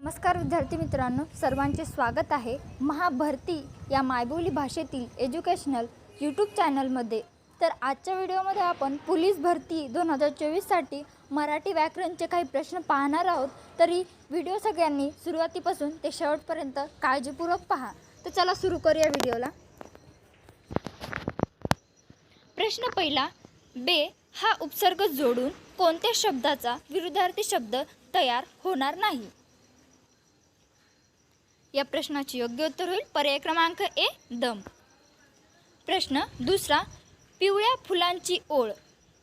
नमस्कार विद्यार्थी मित्रांनो, सर्वांचे स्वागत आहे महाभरती या मायबोली भाषेतील एज्युकेशनल यूट्यूब चॅनलमध्ये। तर आजच्या व्हिडिओमध्ये आपण पोलीस भरती 2024 साठी मराठी व्याकरणचे काही प्रश्न पाहणार आहोत। तरी व्हिडिओ सगळ्यांनी सुरुवातीपासून ते शेवटपर्यंत काळजीपूर्वक पहा। तर चला सुरू करूया व्हिडिओला। प्रश्न पहिला, बे हा उपसर्ग जोडून कोणत्या शब्दाचा विरुद्धार्थी शब्द तयार होणार नाही? या प्रश्नाचे योग्य उत्तर होईल पर्याय क्रमांक ए, दम। प्रश्न दुसरा, पिवळ्या फुलांची ओळ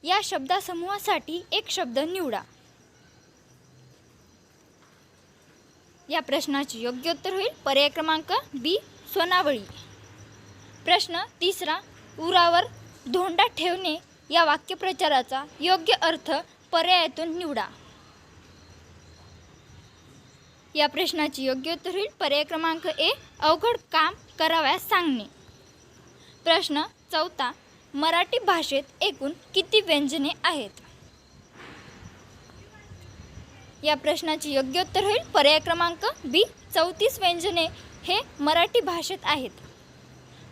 या शब्दसमूहासाठी एक शब्द निवडा। या प्रश्नाचे योग्य उत्तर होईल पर्याय क्रमांक बी, सोनावळी। प्रश्न तिसरा, उरावर धोंडा ठेवणे या वाक्यप्रचाराचा योग्य अर्थ पर्यायातून निवडा। या प्रश्नाचे योग्य उत्तर होईल पर्याय क्रमांक ए, अवघड काम करावयास सांगणे। प्रश्न चौथा, मराठी भाषेत एकूण किती व्यंजने आहेत? या प्रश्नाचे योग्य उत्तर होईल पर्याय क्रमांक बी, 34 व्यंजने हे मराठी भाषेत आहेत।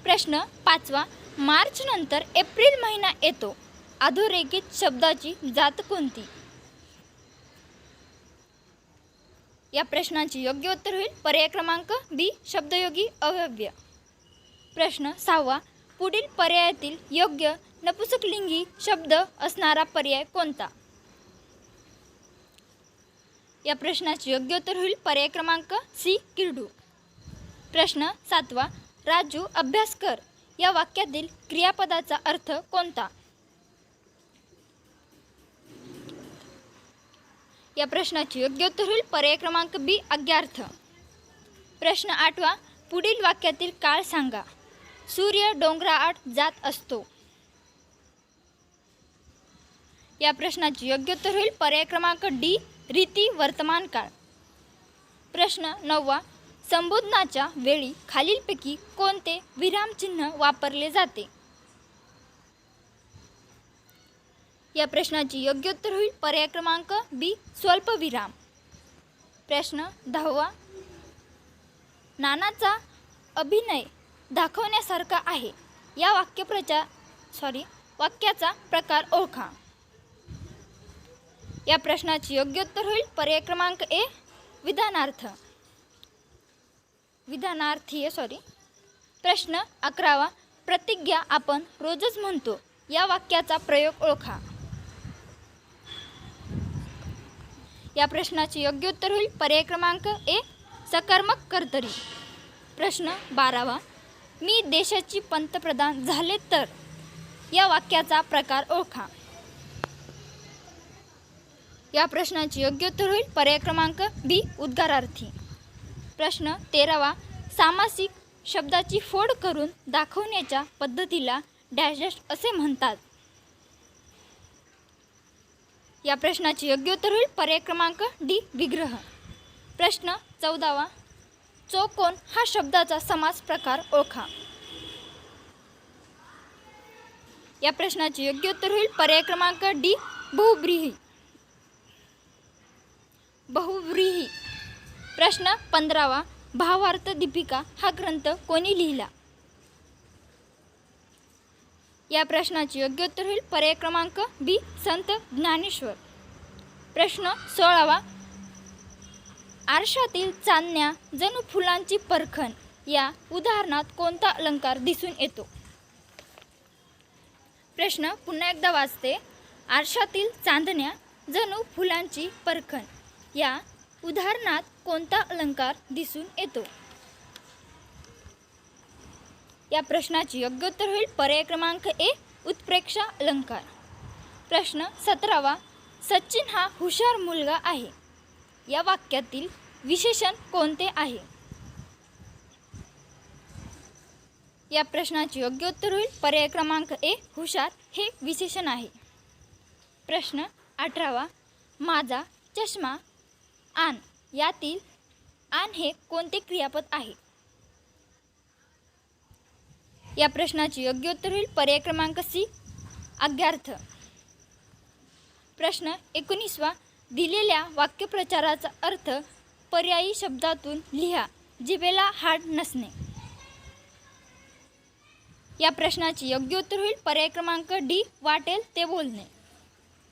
प्रश्न पाचवा, मार्च नंतर एप्रिल महिना येतो, अधोरेखित शब्दाची जात कोणती? या प्रश्नाचे योग्य उत्तर होईल पर्याय क्रमांक बी, शब्दयोगी अव्यय। प्रश्न सहावा, पुढील पर्यायातील योग्य नपुंसकलिंगी शब्द असणारा पर्याय कोणता? या प्रश्नाचे योग्य उत्तर होईल पर्याय क्रमांक सी, किरडू। प्रश्न सातवा, राजू अभ्यास कर या वाक्यातील क्रियापदाचा अर्थ कोणता? या प्रश्नाचे योग्य उत्तर होईल पर्याय क्रमांक बी, आज्ञार्थ। प्रश्न आठवा, पुढील वाक्यातील काळ सांगा। सूर्य डोंगराआड जात असतो। या प्रश्नाचे योग्य उत्तर होईल पर्याय क्रमांक डी, रीती वर्तमान काळ। प्रश्न नववा, संबोधनाच्या वेळी खालीलपैकी कोणते विरामचिन्ह वापरले जाते? या प्रश्नाचे योग्य उत्तर होईल पर्याय क्रमांक बी, स्वल्पविराम। प्रश्न दहावा, नानाचा अभिनय दाखवण्यासारखा आहे या वाक्याचा प्रकार ओळखा। या प्रश्नाचे योग्य उत्तर होईल पर्याय क्रमांक ए, विधानार्थी। प्रश्न अकरावा, प्रतिज्ञा आपण रोजच म्हणतो या वाक्याचा प्रयोग ओळखा। या प्रश्नाचे योग्य उत्तर होईल पर्याय क्रमांक ए, सकर्मक कर्तरी। प्रश्न बारावा, मी देशाची पंतप्रधान झाले तर या वाक्याचा प्रकार ओळखा। या प्रश्नाचे योग्य उत्तर होईल पर्याय क्रमांक बी, उद्गारार्थी। प्रश्न तेरावा, सामासिक शब्दाची फोड करून दाखवण्याच्या पद्धतीला डॅश डॅश असे म्हणतात। या प्रश्नाचे योग्य उत्तर होईल पर्याय क्रमांक डी, विग्रह। प्रश्न चौदावा, चौकोन हा शब्दाचा समास प्रकार ओळखा। या प्रश्नाचे योग्य उत्तर होईल पर्याय क्रमांक डी, बहुव्रीही। प्रश्न 15वा, भावार्थ दीपिका हा ग्रंथ कोणी लिहिला? या प्रश्नाचे योग्य उत्तर होईल पर्याय क्रमांक बी, संत ज्ञानेश्वर। प्रश्न 16वा, आरशातील चांदण्या जणू फुलांची परखण या उदाहरणात कोणता अलंकार दिसून येतो? प्रश्न पुन्हा एकदा वाचते, आरशातील चांदण्या जणू फुलांची परखण या उदाहरणात कोणता अलंकार दिसून येतो? या प्रश्नाचे योग्य उत्तर होईल पर्याय क्रमांक ए, उत्प्रेक्षा अलंकार। प्रश्न 17वा, सचिन हा हुशार मुलगा आहे या वाक्यातील विशेषण कोणते आहे? या प्रश्नाचे योग्य उत्तर होईल पर्याय क्रमांक ए, हुशार हे विशेषण आहे। प्रश्न 18वा, माझा चष्मा आण यातील आण हे कोणते क्रियापद आहे? या प्रश्नाचे योग्य उत्तर होईल पर्याय क्रमांक सी, आज्ञार्थ। प्रश्न 19वा, दिलेल्या वाक्यप्रचाराचा अर्थ पर्यायी शब्दातून लिहा. जिभेला हाड नसणे. या प्रश्नाचे योग्य उत्तर होईल पर्याय क्रमांक डी, वाटेल ते बोलणे.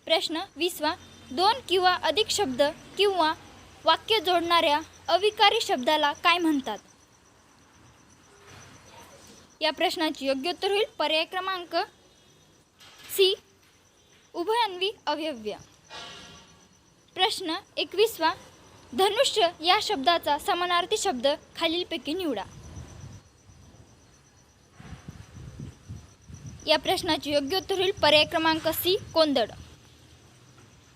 प्रश्न 20वा, 2 किंवा अधिक शब्द किंवा वाक्य जोडणाऱ्या अविकारी शब्दाला काय म्हणतात? या प्रश्नाचे योग्य उत्तर होईल पर्याय क्रमांक सी, उभयन्वी अव्यव्य. प्रश्न 21वा, धनुष्य या शब्दाचा समानार्थी शब्द खालीलपैकी निवडा. या प्रश्नाचे योग्य उत्तर होईल पर्याय क्रमांक सी, कोंदड.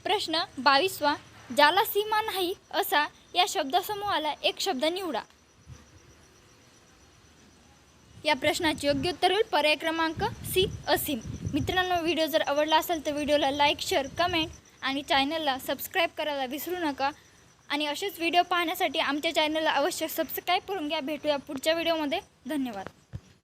प्रश्न 22वा, ज्याला सीमा नाही असा या शब्दसमूहाला एक शब्द निवडा. या प्रश्नाचे योग्य उत्तर होईल पर्याय क्रमांक सी, असीम. मित्रांनो, व्हिडिओ जर आवडला असेल तर व्हिडिओला लाईक, शेअर, कमेंट आणि चॅनलला सबस्क्राईब करायला विसरू नका. आणि असेच व्हिडिओ पाहण्यासाठी आमच्या चॅनलला अवश्य सबस्क्राईब करून घ्या. भेटूया पुढच्या व्हिडिओमध्ये. धन्यवाद.